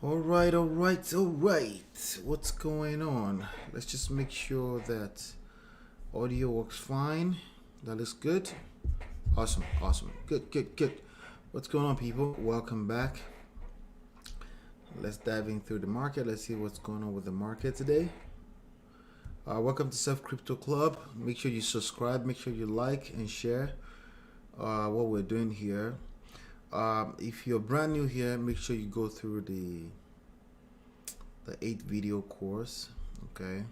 All right. What's going on? Let's just make sure that audio works fine. That looks good. Awesome. Good. What's going on, people? Welcome back. Let's dive in through the market. Let's see what's going on with the market today. Welcome to Self Crypto Club. Make sure you subscribe. Make sure you like and share what we're doing here. If you're brand new here, make sure you go through the 8 video course. Okay.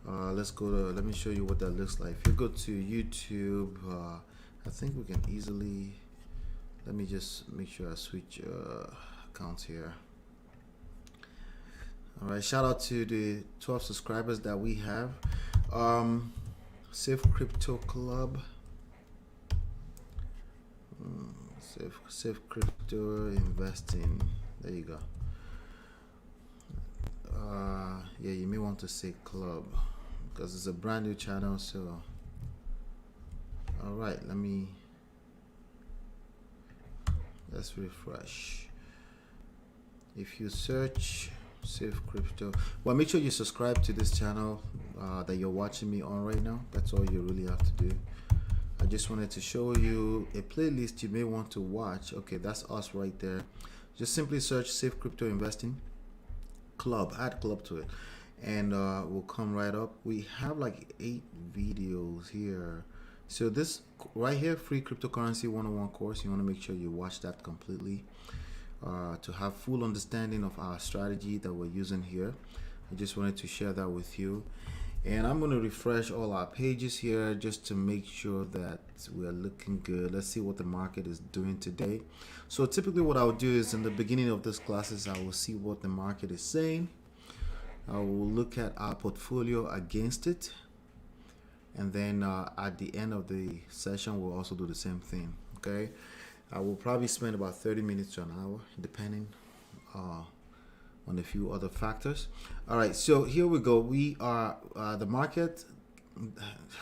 Let me show you what that looks like. If you go to YouTube, I think we can easily, let me just make sure I switch accounts here. All right, shout out to the 12 subscribers that we have. Safe Crypto Club. Safe Crypto Investing. There you go. Yeah, you may want to say club because it's a brand new channel. So, all right, let's refresh. If you search Safe Crypto, well, make sure you subscribe to this channel that you're watching me on right now. That's all you really have to do. I just wanted to show you a playlist you may want to watch. Okay, that's us right there. Just simply search Safe Crypto Investing Club, add club to it, and we'll come right up. We have like 8 videos here. So this right here, free cryptocurrency 101 course, you want to make sure you watch that completely to have full understanding of our strategy that we're using here. I just wanted to share that with you. And I'm going to refresh all our pages here just to make sure that we're looking good. Let's see what the market is doing today. So typically what I'll do is in the beginning of this classes, I will see what the market is saying. I will look at our portfolio against it. And then at the end of the session, we'll also do the same thing. Okay. I will probably spend about 30 minutes to an hour, depending on a few other factors. All right, so here we go. We are the market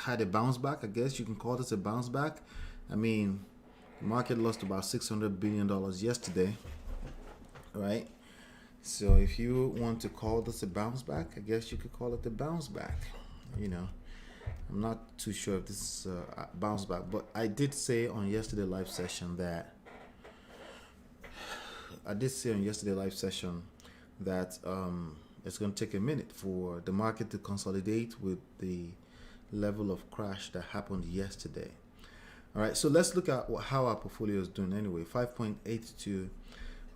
had a bounce back. I guess you can call this a bounce back. I mean, the market lost about $600 billion yesterday. All right, so if you want to call this a bounce back, I guess you could call it a bounce back. You know, I'm not too sure if this is a bounce back, but I did say on yesterday's live session that it's going to take a minute for the market to consolidate with the level of crash that happened yesterday. All right, so let's look at how our portfolio is doing anyway. 5.82.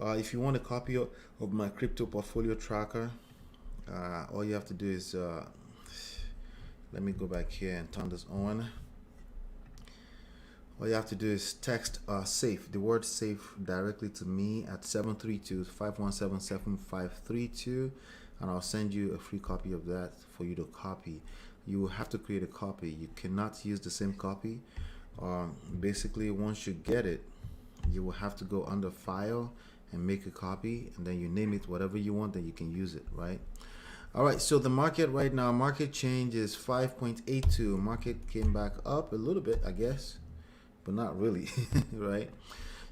If you want a copy of my crypto portfolio tracker, all you have to do is let me go back here and turn this on. All you have to do is text SAFE, the word SAFE, directly to me at 732-517-7532, and I'll send you a free copy of that for you to copy. You will have to create a copy. You cannot use the same copy. Basically, once you get it, you will have to go under File and make a copy, and then you name it whatever you want, then you can use it, right? All right, so the market right now, market change is 5.82. Market came back up a little bit, I guess, but not really, right?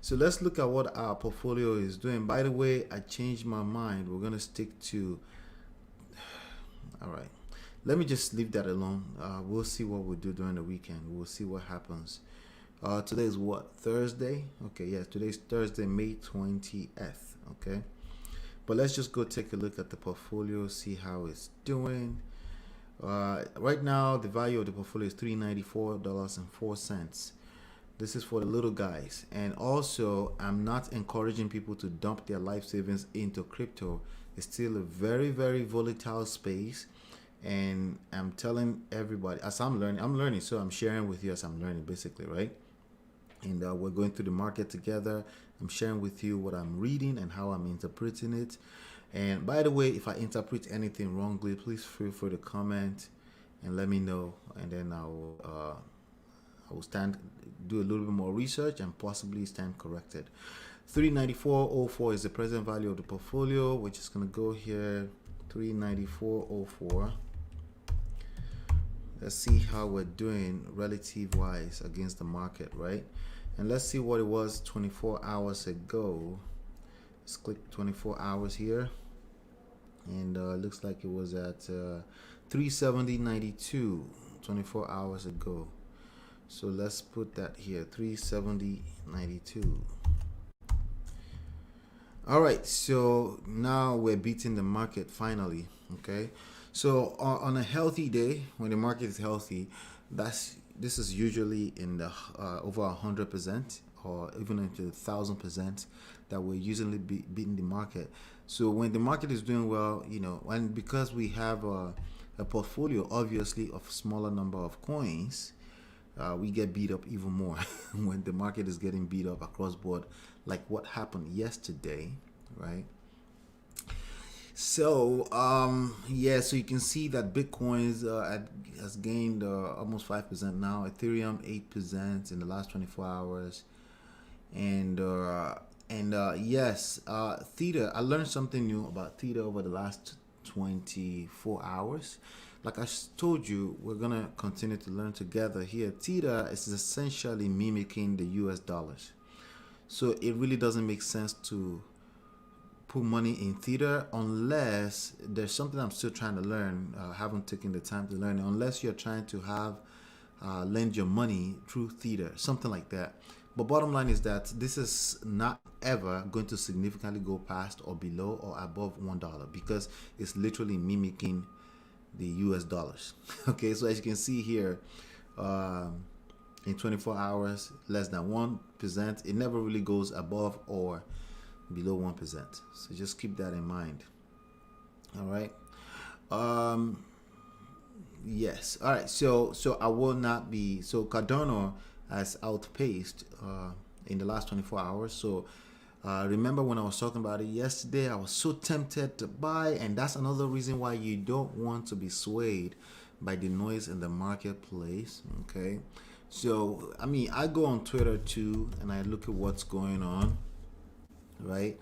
So let's look at what our portfolio is doing. By the way, I changed my mind. We're going to stick to, all right, let me just leave that alone. We'll see what we do during the weekend. We'll see what happens. Today is what, Thursday? Okay, yeah, today's Thursday, May 20th, okay? But let's just go take a look at the portfolio, see how it's doing. Right now, the value of the portfolio is $394.04. This is for the little guys. And also, I'm not encouraging people to dump their life savings into crypto. It's still a very, very volatile space. And I'm telling everybody, as I'm learning, so I'm sharing with you as I'm learning, basically, right? And we're going through the market together. I'm sharing with you what I'm reading and how I'm interpreting it. And by the way, if I interpret anything wrongly, please feel free to comment and let me know. And then I will do a little bit more research and possibly stand corrected. 394.04 is the present value of the portfolio, which is going to go here, 394.04. Let's see how we're doing relative wise against the market, right? And let's see what it was 24 hours ago. Let's click 24 hours here, and looks like it was at 370.92 24 hours ago. So let's put that here, 370.92. All right, so now we're beating the market finally. Okay, so on a healthy day, when the market is healthy, this is usually in the over 100% or even into 1,000% that we're usually beating the market. So when the market is doing well, and because we have a portfolio obviously of smaller number of coins, we get beat up even more when the market is getting beat up across board, like what happened yesterday, right? So yeah, so you can see that Bitcoin's has gained almost 5% now. Ethereum 8% in the last 24 hours, and yes, Theta. I learned something new about Theta over the last 24 hours. Like I told you, we're gonna continue to learn together here. Theta is essentially mimicking the US dollars. So it really doesn't make sense to put money in Theta unless there's something I'm still trying to learn. Haven't taken the time to learn it. Unless you're trying to have lend your money through Theta, something like that. But bottom line is that this is not ever going to significantly go past or below or above $1 because it's literally mimicking the US dollars. Okay, so as you can see here, in 24 hours, less than 1%. It never really goes above or below 1%. So just keep that in mind. All right. Yes. All right. So I will not be. So Cardano has outpaced in the last 24 hours. So remember when I was talking about it yesterday, I was so tempted to buy, and that's another reason why you don't want to be swayed by the noise in the marketplace. Okay, so I mean, I go on Twitter too, and I look at what's going on, right?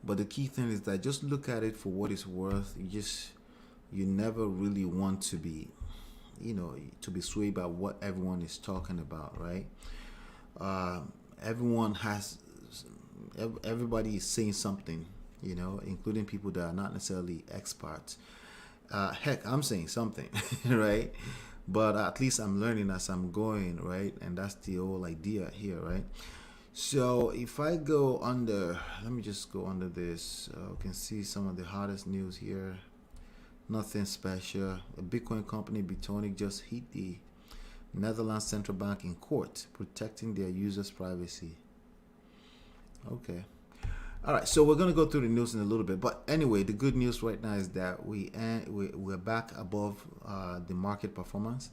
But the key thing is that just look at it for what it's worth. You never really want to be, to be swayed by what everyone is talking about, right? Everyone has everybody is saying something, including people that are not necessarily experts. Heck, I'm saying something, right? But at least I'm learning as I'm going, right? And that's the whole idea here, right? So if I go under, let me just go under this. You can see some of the hottest news here. Nothing special. A Bitcoin company, Bitonic, just hit the Netherlands Central Bank in court, protecting their users' privacy. Okay. All right. So we're gonna go through the news in a little bit, but anyway, the good news right now is that we're back above the market performance,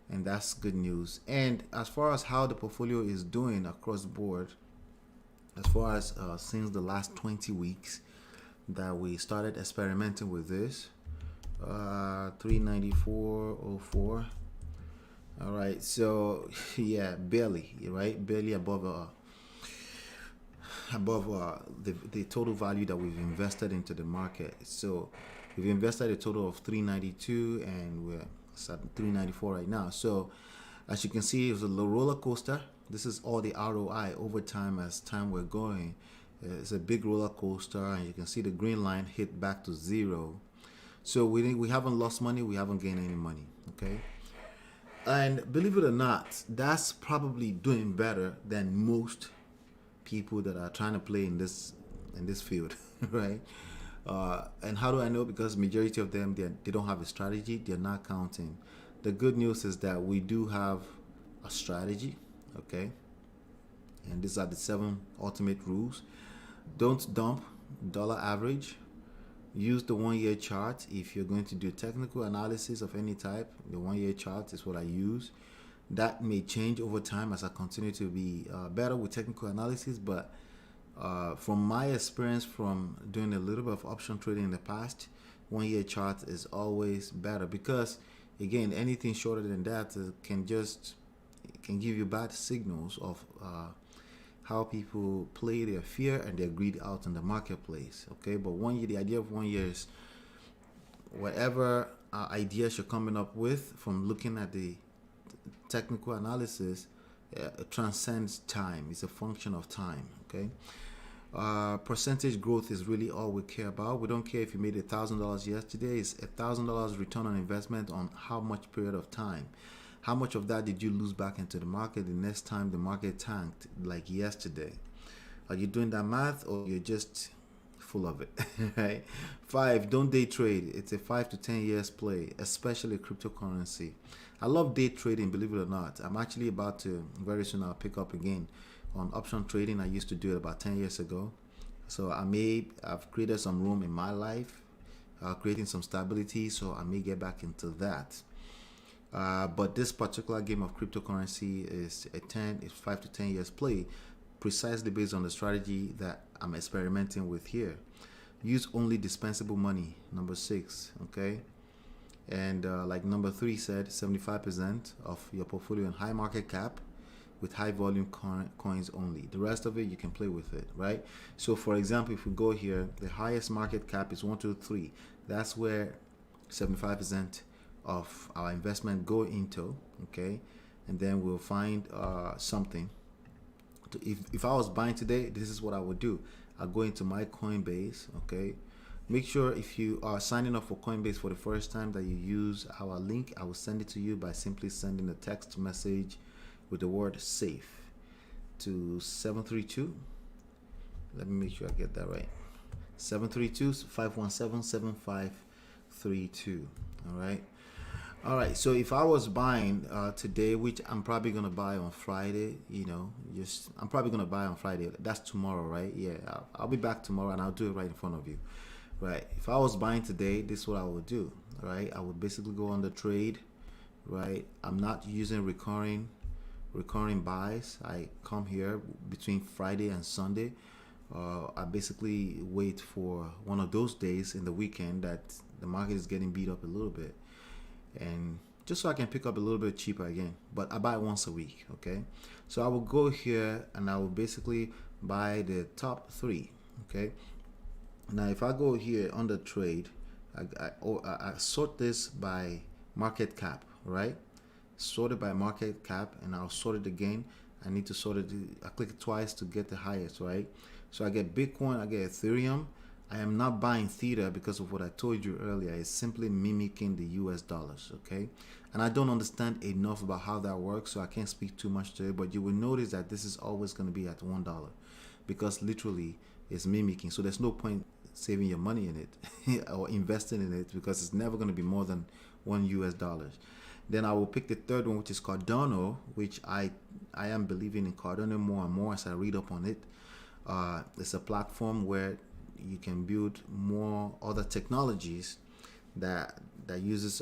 and that's good news. And as far as how the portfolio is doing across the board, as far as since the last 20 weeks that we started experimenting with this, 394.04. All right. So yeah, barely, right? Barely above the total value that we've invested into the market. So we've invested a total of 392, and we're at 394 right now. So as you can see, it was a roller coaster. This is all the ROI over time. As time we're going, it's a big roller coaster, and you can see the green line hit back to zero. So we haven't lost money, we haven't gained any money. Okay, and believe it or not, that's probably doing better than most people that are trying to play in this field, right? And how do I know? Because majority of them, they don't have a strategy. They're not counting. The good news is that we do have a strategy, okay? And these are the 7 ultimate rules. Don't dump dollar average. Use the 1-year chart if you're going to do technical analysis of any type. The 1-year chart is what I use. That may change over time as I continue to be better with technical analysis, but from my experience from doing a little bit of option trading in the past, 1-year chart is always better, because again, anything shorter than that can give you bad signals of how people play their fear and their greed out in the marketplace. Okay, but 1 year, the idea of 1 year is whatever ideas you're coming up with from looking at the technical analysis transcends time. It's a function of time. Okay. Percentage growth is really all we care about. We don't care if you made $1,000 yesterday. It's $1,000 return on investment on how much period of time. How much of that did you lose back into the market the next time the market tanked like yesterday? Are you doing that math, or you're just full of it? Right? 5, don't day trade. It's a 5 to 10 years play, especially cryptocurrency. I love day trading, believe it or not. I'm actually about to, very soon I'll pick up again on option trading. I used to do it about 10 years ago. So I've created some room in my life, creating some stability, so I may get back into that. But this particular game of cryptocurrency is it's 5 to 10 years play, precisely based on the strategy that I'm experimenting with here. Use only dispensable money, number 6, okay? And like number 3 said, 75% of your portfolio in high market cap with high volume coins only. The rest of it, you can play with it, right? So for example, if we go here, the highest market cap is 1, 2, 3. That's where 75% of our investment go into, okay? And then we'll find something. If I was buying today, this is what I would do. I'll go into my Coinbase, okay? Make sure if you are signing up for Coinbase for the first time that you use our link. I will send it to you by simply sending a text message with the word safe to 732. Let me make sure I get that right. 732-517-7532. All right, so if I was buying today, which I'm probably gonna buy on Friday, I'm probably gonna buy on Friday. That's tomorrow, right? Yeah, I'll be back tomorrow and I'll do it right in front of you. Right, if I was buying today, this is what I would do. Right, I would basically go on the trade. Right, I'm not using recurring buys. I come here between Friday and Sunday. I basically wait for one of those days in the weekend that the market is getting beat up a little bit, and just so I can pick up a little bit cheaper again. But I buy once a week, okay? So I will go here and I will basically buy the top 3, okay? Now if I go here on the trade, I sort this by market cap, right? Sort it by market cap, and I'll sort it again. I need to sort it. I click it twice to get the highest, right? So I get Bitcoin, I get Ethereum. I am not buying Theta because of what I told you earlier. It's simply mimicking the US dollars, okay? And I don't understand enough about how that works, so I can't speak too much to it, but you will notice that this is always going to be at $1 because literally it's mimicking. So there's no point saving your money in it or investing in it because it's never going to be more than $1. Then I will pick the third one, which is Cardano, which I am believing in Cardano more and more as I read up on it. It's a platform where you can build more other technologies that uses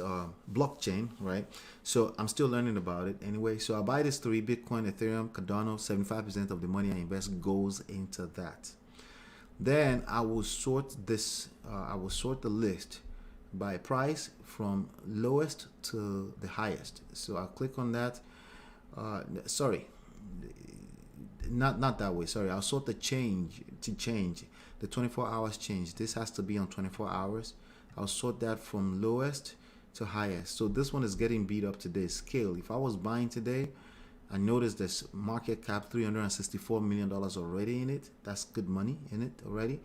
blockchain, right? So I'm still learning about it anyway. So I buy these 3: Bitcoin, Ethereum, Cardano. 75% of the money I invest goes into that. Then I will sort this. I will sort the list by price from lowest to the highest. So I'll click on that. Sorry, not that way. Sorry, I'll sort the change the 24 hours change. This has to be on 24 hours. I'll sort that from lowest to highest. So this one is getting beat up today. Scale. If I was buying today, I noticed this market cap $364 million already in it. That's good money in it already,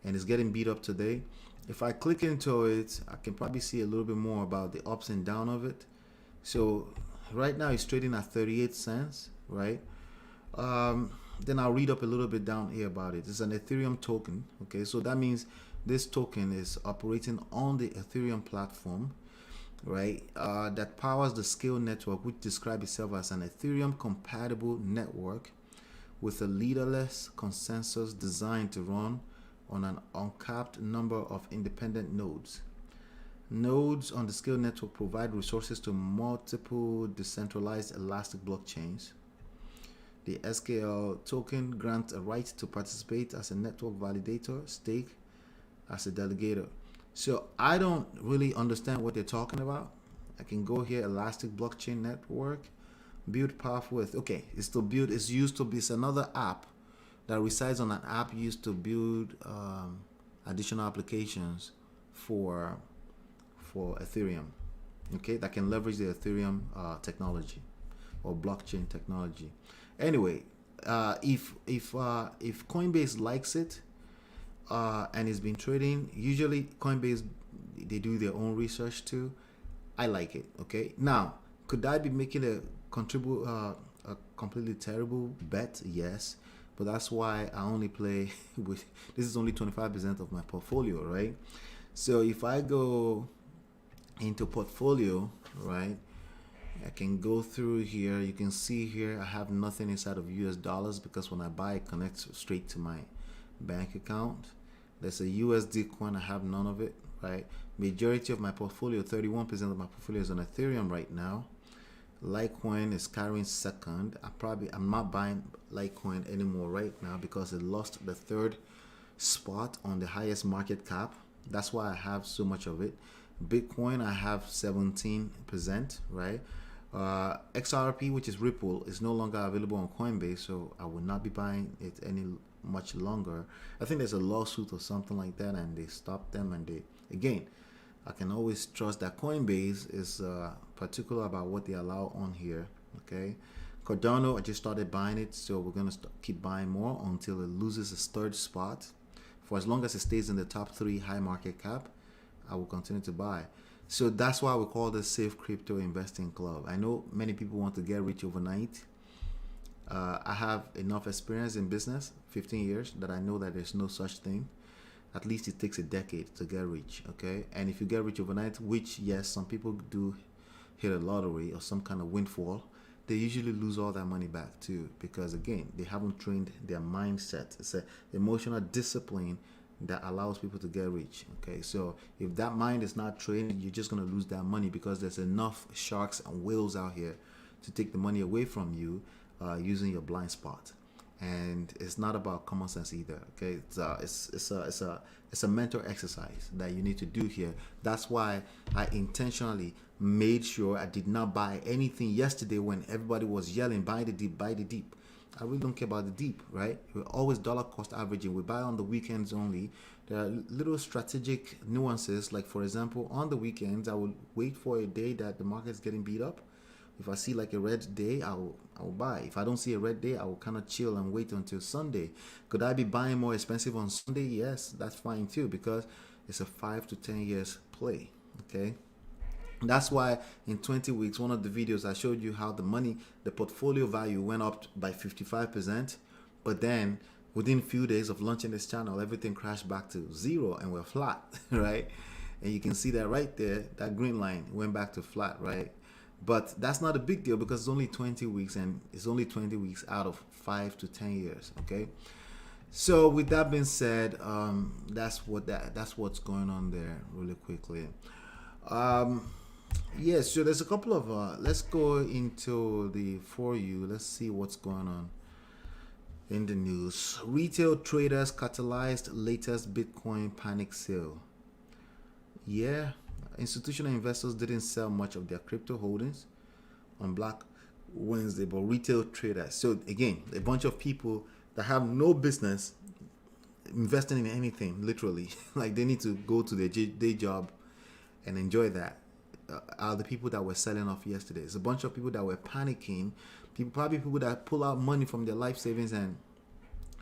and it's getting beat up today. If I click into it, I can probably see a little bit more about the ups and downs of it. So right now it's trading at 38 cents, right? Then I'll read up a little bit down here about it. It's an Ethereum token, okay? So that means this token is operating on the Ethereum platform, right? That powers the Scale network, which describes itself as an Ethereum compatible network with a leaderless consensus designed to run on an uncapped number of independent nodes. Nodes on the Scale network provide resources to multiple decentralized elastic blockchains. The SKL token grants a right to participate as a network validator, stake as a delegator. So I don't really understand what they're talking about. I can go here, elastic blockchain network, build powerful. Okay, it's to build. It's used to be. It's another app that resides on an app used to build additional applications for Ethereum. Okay, that can leverage the Ethereum technology or blockchain technology. Anyway, If Coinbase likes it, and it's been trading, usually Coinbase, they do their own research too. I like it. Okay. Now, could I be making a completely terrible bet? Yes, but that's why I only play with. This is only 25% of my portfolio, right? So if I go into portfolio, right, I can go through here. You can see here I have nothing inside of US dollars because when I buy, it connects straight to my bank account. There's a USD coin. I have none of it, right? Majority of my portfolio, 31% of my portfolio is on Ethereum right now. Litecoin is carrying second. I'm not buying Litecoin anymore right now because it lost the third spot on the highest market cap. That's why I have so much of it. Bitcoin, I have 17%, right? XRP, which is Ripple, is no longer available on Coinbase, so I will not be buying it any much longer. I think there's a lawsuit or something like that, and they stopped them. And they, again, I can always trust that Coinbase is particular about what they allow on here. Okay, Cardano, I just started buying it, so we're gonna keep buying more until it loses its third spot. For as long as it stays in the top 3 high market cap, I will continue to buy. So that's why we call this Safe Crypto Investing Club. I know many people want to get rich overnight. I have enough experience in business, 15 years, that I know that there's no such thing. At least it takes a decade to get rich, okay? And if you get rich overnight, which, yes, some people do hit a lottery or some kind of windfall, they usually lose all that money back too, because again, they haven't trained their mindset. It's an emotional discipline that allows people to get rich. Okay, so if that mind is not trained, you're just going to lose that money because there's enough sharks and whales out here to take the money away from you using your blind spot. And it's not about common sense either. Okay, it's a mental exercise that you need to do here. That's why I intentionally made sure I did not buy anything yesterday when everybody was yelling, buy the deep, buy the deep. I really don't care about the deep, right? We're always dollar cost averaging. We buy on the weekends only. There are little strategic nuances. Like, for example, on the weekends, I will wait for a day that the market's getting beat up. If I see like a red day, I'll buy. If I don't see a red day, I will kind of chill and wait until Sunday. Could I be buying more expensive on Sunday? Yes, that's fine too, because it's a 5 to 10 years play. Okay. That's why in 20 weeks, one of the videos I showed you how the portfolio value went up by 55%, but then within a few days of launching this channel, everything crashed back to zero and we're flat, right? And you can see that right there, that green line went back to flat, right? But that's not a big deal because it's only 20 weeks and it's only 20 weeks out of 5 to 10 years, okay? So with that being said, that's what's going on there really quickly. Yes, so there's a couple of let's go into the For You. Let's see what's going on in the news. Retail traders catalyzed latest Bitcoin panic sale. Yeah, institutional investors didn't sell much of their crypto holdings on Black Wednesday, but retail traders. So again, a bunch of people that have no business investing in anything, literally. Like they need to go to their day job and enjoy that. Are the people that were selling off yesterday. It's a bunch of people that were panicking. Probably people that pull out money from their life savings, and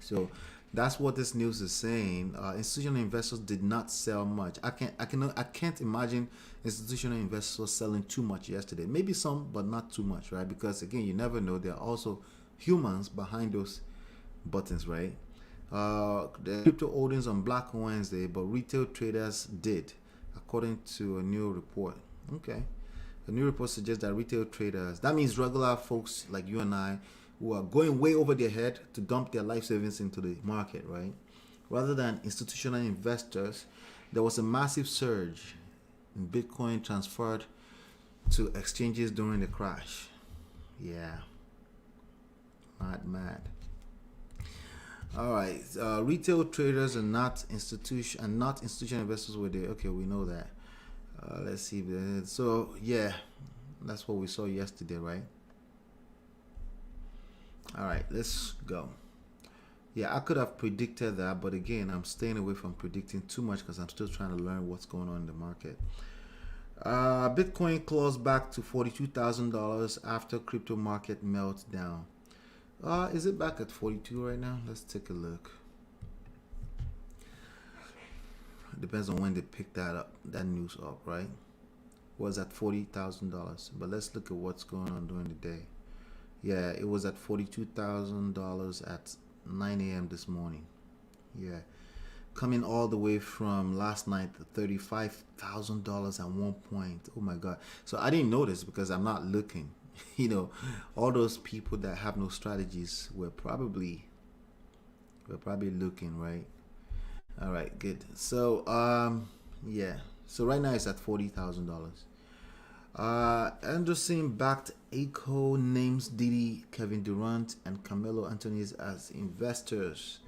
so that's what this news is saying. Institutional investors did not sell much. I can't imagine institutional investors selling too much yesterday. Maybe some, but not too much, right? Because again, you never know. There are also humans behind those buttons, right? The crypto holdings on Black Wednesday, but retail traders did, according to a new report. Okay. The new report suggests that retail traders, that means regular folks like you and I, who are going way over their head to dump their life savings into the market, right? Rather than institutional investors, there was a massive surge in Bitcoin transferred to exchanges during the crash. Yeah. Mad. All right. Retail traders and not institutional investors were there. Okay, we know that. Let's see. So yeah, that's what we saw yesterday, right? All right, let's go. Yeah, I could have predicted that, but again, I'm staying away from predicting too much because I'm still trying to learn what's going on in the market. Bitcoin closed back to $42,000 after crypto market meltdown. Is it back at 42 right now? Let's take a look. Depends on when they pick that news up, right? Was at $40,000. But let's look at what's going on during the day. Yeah, it was at $42,000 at 9 a.m. this morning. Yeah, coming all the way from last night, $35,000 at one point. Oh my God! So I didn't notice because I'm not looking. All those people that have no strategies were probably looking, right? All right, good. So yeah. So right now it's at $40,000. Anderson backed ACO names Diddy, Kevin Durant, and Carmelo Anthony as investors.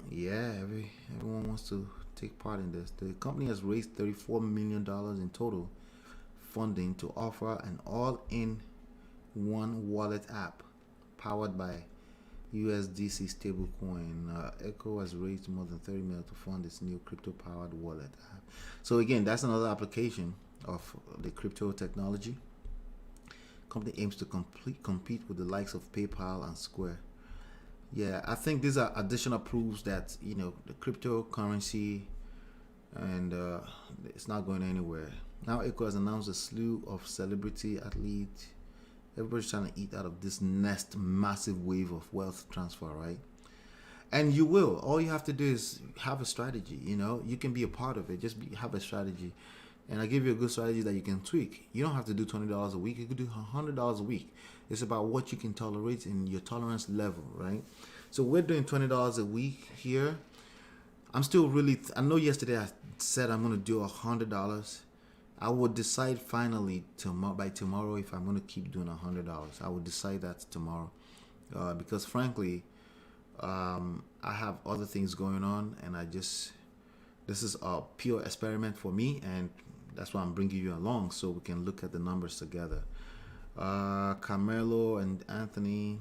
Yeah, everyone wants to take part in this. The company has raised $34 million in total funding to offer an all-in-one wallet app powered by USDC stablecoin. Echo has raised more than $30 million to fund its new crypto-powered wallet app. So again, that's another application of the crypto technology. Company aims to compete with the likes of PayPal and Square. Yeah, I think these are additional proofs that the cryptocurrency and it's not going anywhere. Now Echo has announced a slew of celebrity athletes. Everybody's trying to eat out of this next massive wave of wealth transfer, right? And you will. All you have to do is have a strategy. You can be a part of it. Just have a strategy. And I give you a good strategy that you can tweak. You don't have to do $20 a week. You could do $100 a week. It's about what you can tolerate and your tolerance level, right? So we're doing $20 a week here. I'm still really. I know yesterday I said I'm going to do $100. I will decide finally by tomorrow if I'm going to keep doing $100. I will decide that tomorrow, because frankly, I have other things going on, and this is a pure experiment for me, and that's why I'm bringing you along so we can look at the numbers together. Carmelo and Anthony.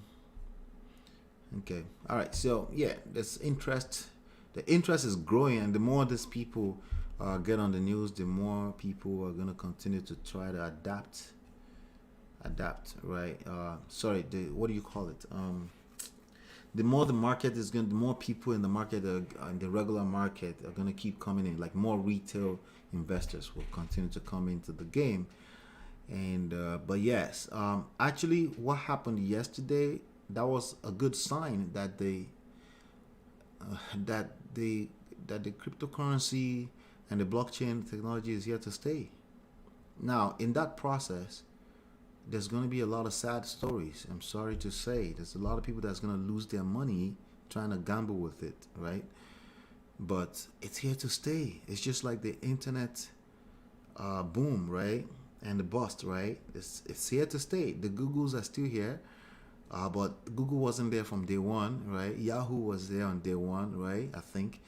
Okay, all right. So yeah, there's interest. The interest is growing, and the more these people get on the news, the more people are gonna continue to try to adapt, right? What do you call it? The more the market is the more people in the market, in the regular market, are gonna keep coming in. Like more retail investors will continue to come into the game. And but yes, actually, what happened yesterday, that was a good sign that the cryptocurrency and the blockchain technology is here to stay. Now, in that process, there's going to be a lot of sad stories. I'm sorry to say, there's a lot of people that's going to lose their money trying to gamble with it, right? But it's here to stay. It's just like the internet boom, right? And the bust, right? It's here to stay. The Googles are still here, but Google wasn't there from day one, right? Yahoo was there on day one, right? I think.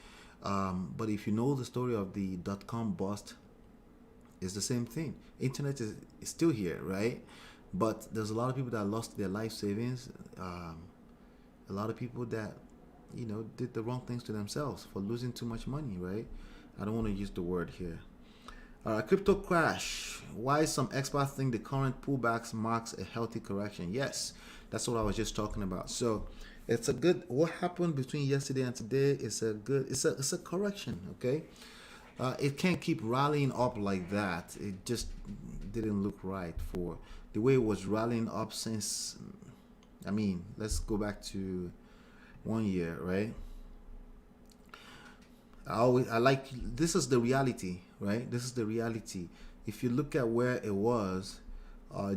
But if you know the story of the .com bust, it's the same thing. Internet is still here, right? But there's a lot of people that lost their life savings. A lot of people that, did the wrong things to themselves for losing too much money, right? I don't want to use the word here. Crypto crash. Why some experts think the current pullbacks marks a healthy correction? Yes, that's what I was just talking about. So it's a good. What happened between yesterday and today is a good. It's a correction. Okay, it can't keep rallying up like that. It just didn't look right for the way it was rallying up since. I mean, let's go back to 1 year, right? I like, this is the reality, right? This is the reality. If you look at where it was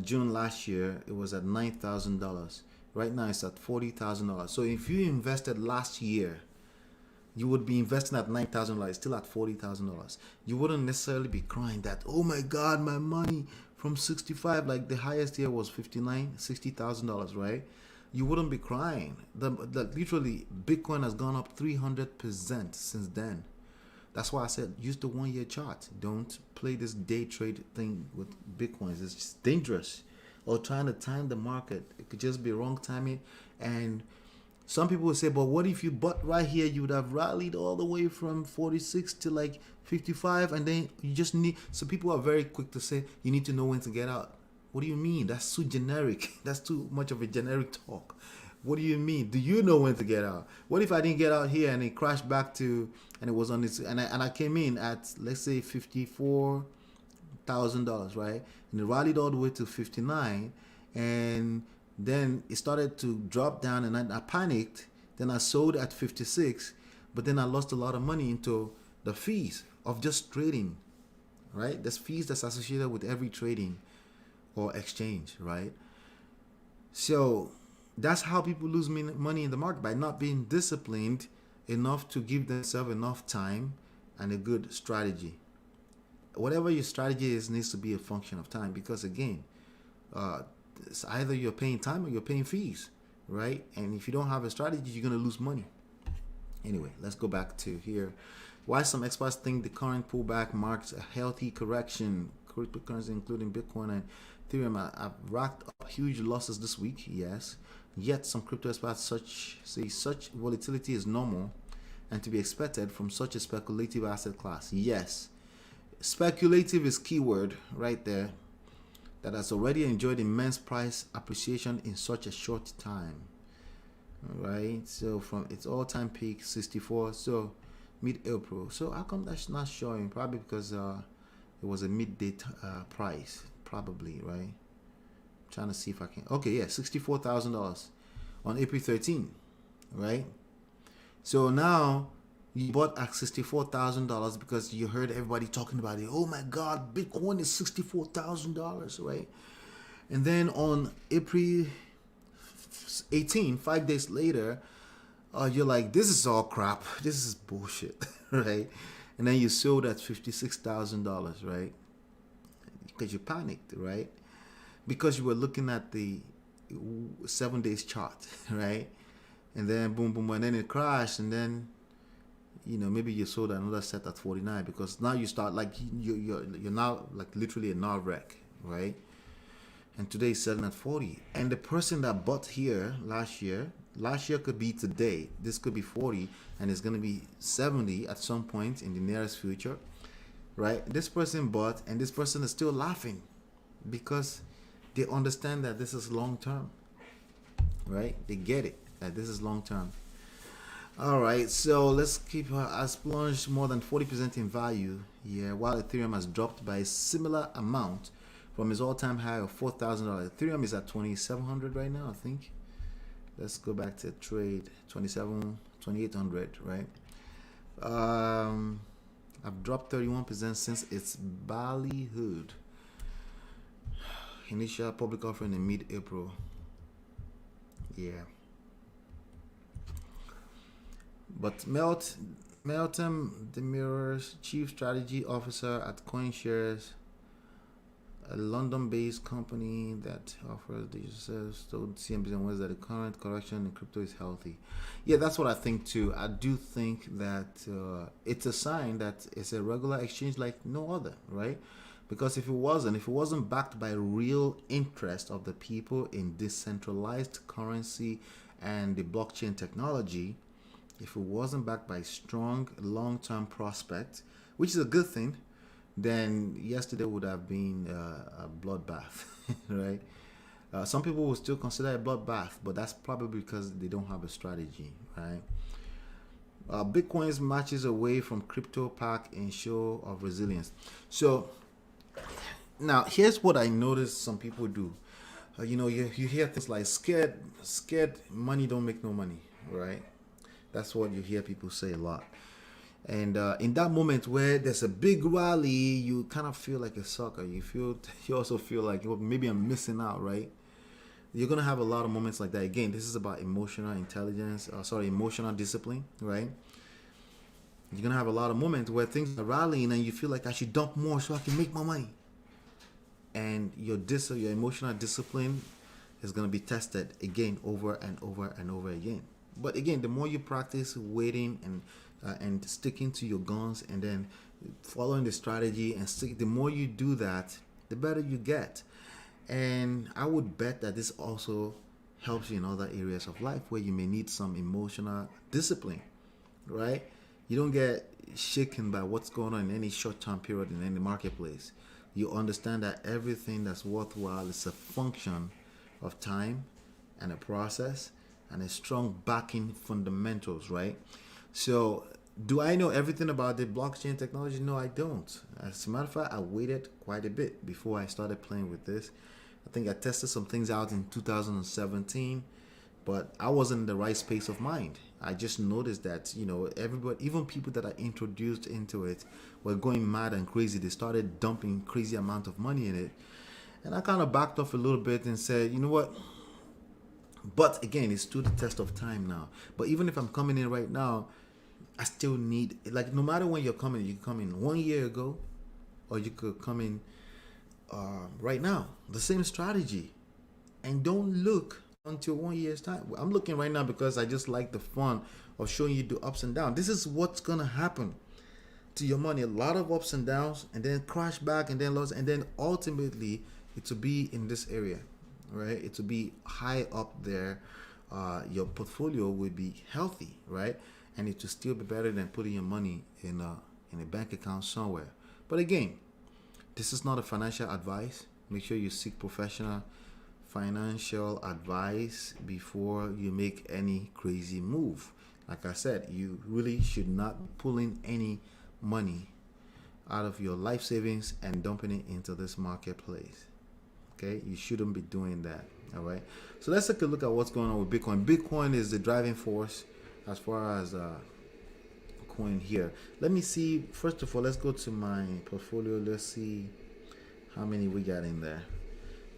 June last year, it was at $9,000. Right now it's at $40,000. So if you invested last year, you would be investing at $9,000, still at $40,000. You wouldn't necessarily be crying that, oh my God, my money from 65, like the highest year was $60,000, right? You wouldn't be crying. Literally, Bitcoin has gone up 300% since then. That's why I said use the 1 year chart. Don't play this day trade thing with Bitcoins. It's just dangerous. Or trying to time the market. It could just be wrong timing. And some people will say, but what if you bought right here? You would have rallied all the way from 46 to like 55, and then you just need. So people are very quick to say you need to know when to get out. What do you mean? That's too generic. That's too much of a generic talk. What do you mean? Do you know when to get out? What if I didn't get out here and it crashed back to, and it was on its, and I came in at, let's say, $54,000, right? And it rallied all the way to 59, and then it started to drop down, and I panicked. Then I sold at 56, but then I lost a lot of money into the fees of just trading, right? There's fees that's associated with every trading or exchange, right? So that's how people lose money in the market, by not being disciplined enough to give themselves enough time and a good strategy. Whatever your strategy is needs to be a function of time, because again, it's either you're paying time or you're paying fees, right? And if you don't have a strategy, you're going to lose money. Anyway, let's go back to here. Why some experts think the current pullback marks a healthy correction. Cryptocurrency, including Bitcoin and Ethereum, have racked up huge losses this week. Yes, yet some crypto experts say such volatility is normal and to be expected from such a speculative asset class. Yes, speculative is keyword right there, that has already enjoyed immense price appreciation in such a short time. All right, so from its all-time peak 64, so mid-April. So how come that's not showing? Probably because it was a midday price, probably, right? I'm trying to see if I can. Okay, yeah, $64,000 on April 13, right? So now you bought at $64,000 because you heard everybody talking about it. Oh my God, Bitcoin is $64,000, right? And then on April 18, 5 days later, you're like, this is all crap. This is bullshit, right? And then you sold at $56,000, right? Because you panicked, right? Because you were looking at the 7 days chart, right? And then boom, boom, and then it crashed, and then, you know, maybe you sold another set at 49, because now you start like you're now like literally a NAR wreck, right? And today it's selling at 40. And the person that bought here last year could be today. This could be 40, and it's going to be 70 at some point in the nearest future, right? This person bought, and this person is still laughing because they understand that this is long term, right? They get it, that this is long term. All right, so let's keep has plunged more than 40% in value here, while Ethereum has dropped by a similar amount from its all-time high of $4,000. Ethereum is at 2,700 right now, I think. Let's go back to trade 2,800, right? I've dropped 31% since its ballyhood. Initial public offering in mid-April. Yeah. But Meltem Demirors, Chief Strategy Officer at CoinShares, a London-based company that offers digital services, told CNBC on Wednesday that the current correction in crypto is healthy. Yeah, that's what I think too. I do think that it's a sign that it's a regular exchange like no other, right? Because if it wasn't backed by real interest of the people in decentralized currency and the blockchain technology, if it wasn't backed by strong long-term prospects, which is a good thing, then yesterday would have been a bloodbath, right? Some people will still consider it a bloodbath, but that's probably because they don't have a strategy, right? Bitcoin's marches away from crypto pack in show of resilience. So now here's what I noticed some people do. You hear things like scared money don't make no money, right? That's what you hear people say a lot. And in that moment where there's a big rally, you kind of feel like a sucker. You also feel like, well, maybe I'm missing out, right? You're gonna have a lot of moments like that. Again, this is about emotional intelligence. Emotional discipline, right? You're gonna have a lot of moments where things are rallying, and you feel like I should dump more so I can make more money. And your emotional discipline is gonna be tested again, over and over and over again. But again, the more you practice waiting and sticking to your guns, and then following the strategy and the more you do that, the better you get. And I would bet that this also helps you in other areas of life where you may need some emotional discipline, right? You don't get shaken by what's going on in any short-term period in any marketplace. you understand that everything that's worthwhile is a function of time and a process and a strong backing fundamentals, right? So, do I know everything about the blockchain technology? No, I don't. As a matter of fact, I waited quite a bit before I started playing with this. I think I tested some things out in 2017, but I wasn't in the right space of mind. I just noticed that, everybody, even people that are introduced into it, were going mad and crazy. They started dumping crazy amount of money in it. And I kind of backed off a little bit and said, you know what? But again, it's to the test of time now. But even if I'm coming in right now, I still need, like, no matter when you're coming, you can come in 1 year ago, or you could come in right now. The same strategy. And don't look until 1 year's time. I'm looking right now because I just like the fun of showing you the ups and downs. This is what's going to happen to your money. A lot of ups and downs, and then crash back, and then loss, and then ultimately it will be in this area, right? It will be high up there. Your portfolio will be healthy, right? And it will still be better than putting your money in a bank account somewhere. But again, this is not a financial advice. Make sure you seek professional financial advice before you make any crazy move. Like I said, you really should not be pulling any money out of your life savings and dumping it into this marketplace. Okay, you shouldn't be doing that. All right. So let's take a look at what's going on with Bitcoin. Bitcoin is the driving force as far as coin here. Let me see. First of all, let's go to my portfolio. Let's see how many we got in there.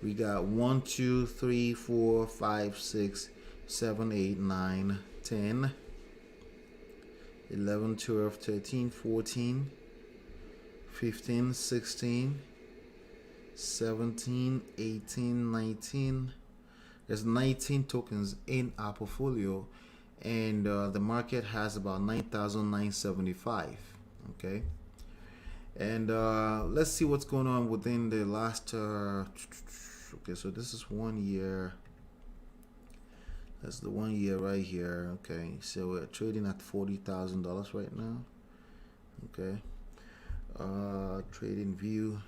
We got 1, 2, 3, 4, 5, 6, 7, 8, 9, 10, 11, 12, 13, 14, 15, 16, 17, 18, 19. There's 19 tokens in our portfolio, and the market has about 9,975. Okay, and let's see what's going on within the last. Okay, so this is 1 year. That's the 1 year right here. Okay, so we're trading at $40,000 right now. Okay, trading view.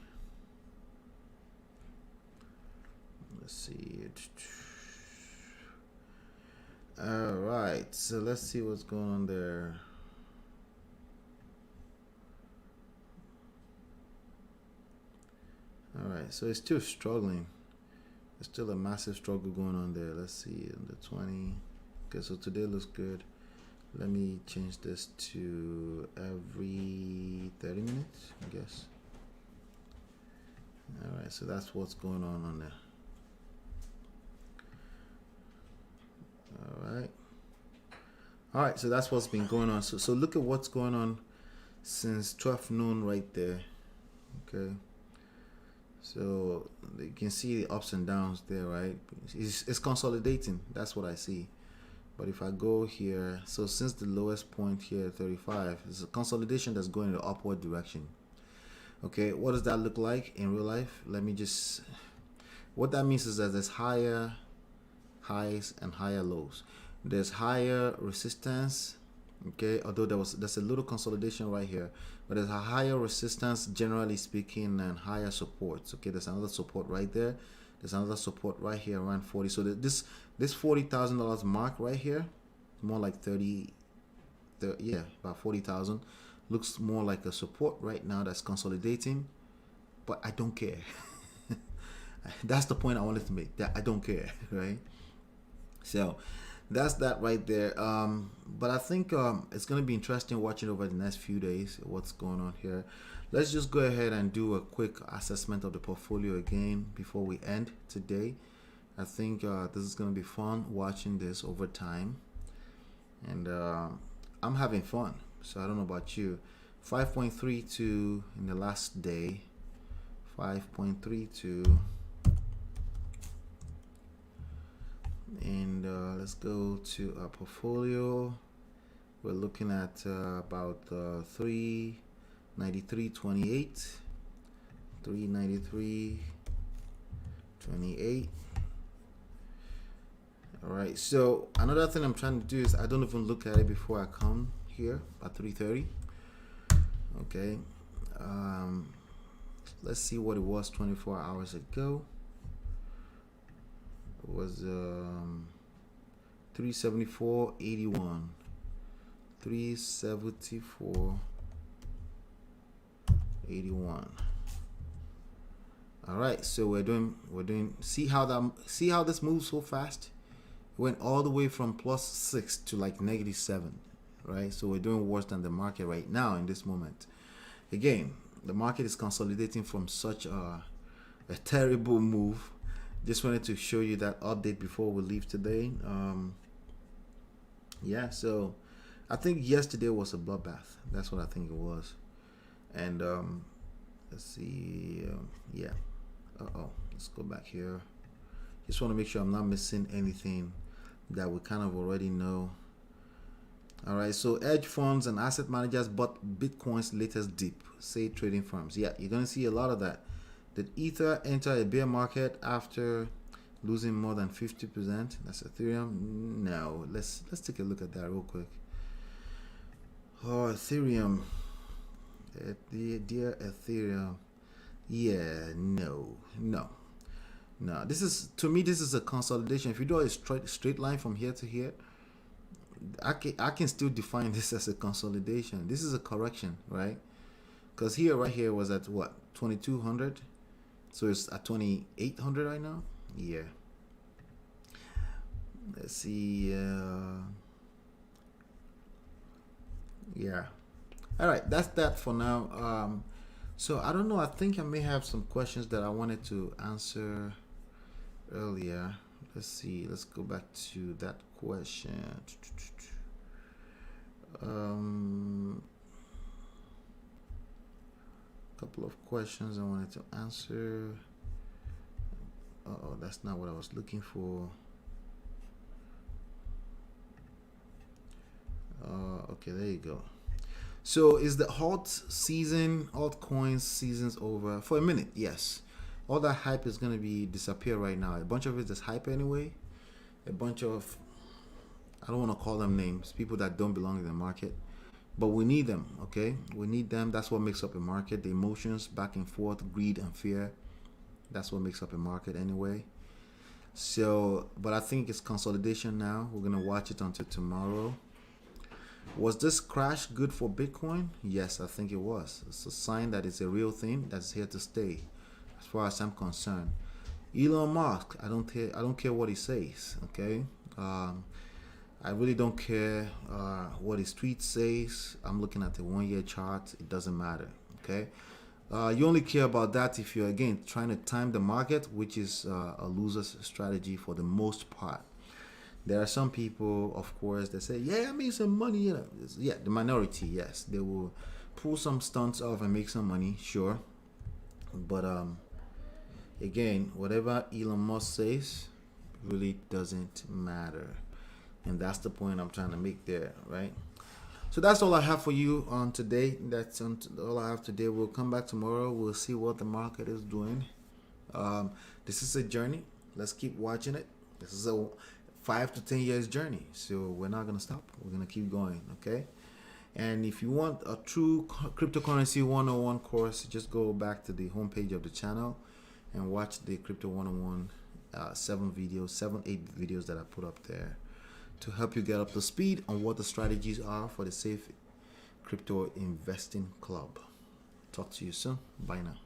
Let's see. All right, so let's see what's going on there. All right, so it's still struggling. There's still a massive struggle going on there. Let's see, on the 20. Okay, so today looks good. Let me change this to every 30 minutes, I guess. All right, so that's what's going on there. All right, so that's what's been going on. So look at what's going on since 12 noon right there. Okay, so you can see the ups and downs there, right? It's consolidating. That's what I see. But if I go here, so since the lowest point here, 35, it's a consolidation that's going in the upward direction. Okay, what does that look like in real life? Let me just, what that means is that there's higher highs and higher lows. There's higher resistance, okay, although there's a little consolidation right here, but there's a higher resistance generally speaking and higher supports. Okay, there's another support right there. There's another support right here around 40. So this $40,000 mark right here, more like 30, yeah, about 40,000, looks more like a support right now that's consolidating, but I don't care. That's the point I wanted to make, that I don't care, right? So that's that right there. But I think it's going to be interesting watching over the next few days what's going on here. Let's just go ahead and do a quick assessment of the portfolio again before we end today. I think this is going to be fun watching this over time, and I'm having fun. So I don't know about you. 5.32 in the last day. 5.32. And let's go to our portfolio. We're looking at about 393.28, 393.28. All right, so another thing I'm trying to do is I don't even look at it before I come here at 3:30. Okay, Let's see what it was 24 hours ago. It was 374.81. 374.81. All right, so we're doing see how this moves so fast. It went all the way from +6 to like -7, right? So we're doing worse than the market right now in this moment. Again, the market is consolidating from such a terrible move. Just wanted to show you that update before we leave today. Yeah, so I think yesterday was a bloodbath. That's what I think it was. And let's see. Yeah. Let's go back here. Just want to make sure I'm not missing anything that we kind of already know. All right, so hedge funds and asset managers bought Bitcoin's latest dip, say trading firms. Yeah, you're going to see a lot of that. Did Ether enter a bear market after losing more than 50%? That's Ethereum. No, let's take a look at that real quick. Oh, Ethereum. Dear Ethereum. Yeah, no. This is, to me, this is a consolidation. If you do a straight line from here to here, I can still define this as a consolidation. This is a correction, right? Because right here was at what, 2200, so it's at 2800 right now. Yeah. Let's see. Yeah. All right, that's that for now. So I don't know. I think I may have some questions that I wanted to answer earlier. Let's see. Let's go back to that question. Couple of questions I wanted to answer. Oh, that's not what I was looking for. Okay, there you go. So is the altcoins seasons over? For a minute, yes. All that hype is going to be disappear right now. A bunch of it is hype anyway. A bunch of, I don't want to call them names, people that don't belong in the market. But we need them, okay? We need them. That's what makes up a market. The emotions, back and forth, greed and fear. That's what makes up a market anyway. So, but I think it's consolidation now. We're going to watch it until tomorrow. Was this crash good for Bitcoin? Yes, I think it was. It's a sign that it's a real thing that's here to stay, as far as I'm concerned. Elon Musk, I don't care what he says. Okay, I really don't care what his tweet says. I'm looking at the 1 year chart. It doesn't matter. Okay, you only care about that if you're again trying to time the market, which is a loser's strategy for the most part. There are some people, of course, that say, yeah, I made some money. You know, yeah, the minority, yes, they will pull some stunts off and make some money, sure. But again, whatever Elon Musk says really doesn't matter, and that's the point I'm trying to make there, right? So that's all I have for you on today. That's all I have today. We'll come back tomorrow. We'll see what the market is doing. This is a journey. Let's keep watching it. This is a 5 to 10 years journey, so we're not gonna stop. We're gonna keep going, okay? And if you want a true cryptocurrency 101 course, just go back to the homepage of the channel and watch the crypto 101 7 8 videos that I put up there to help you get up to speed on what the strategies are for the safe crypto investing club. Talk to you soon. Bye now.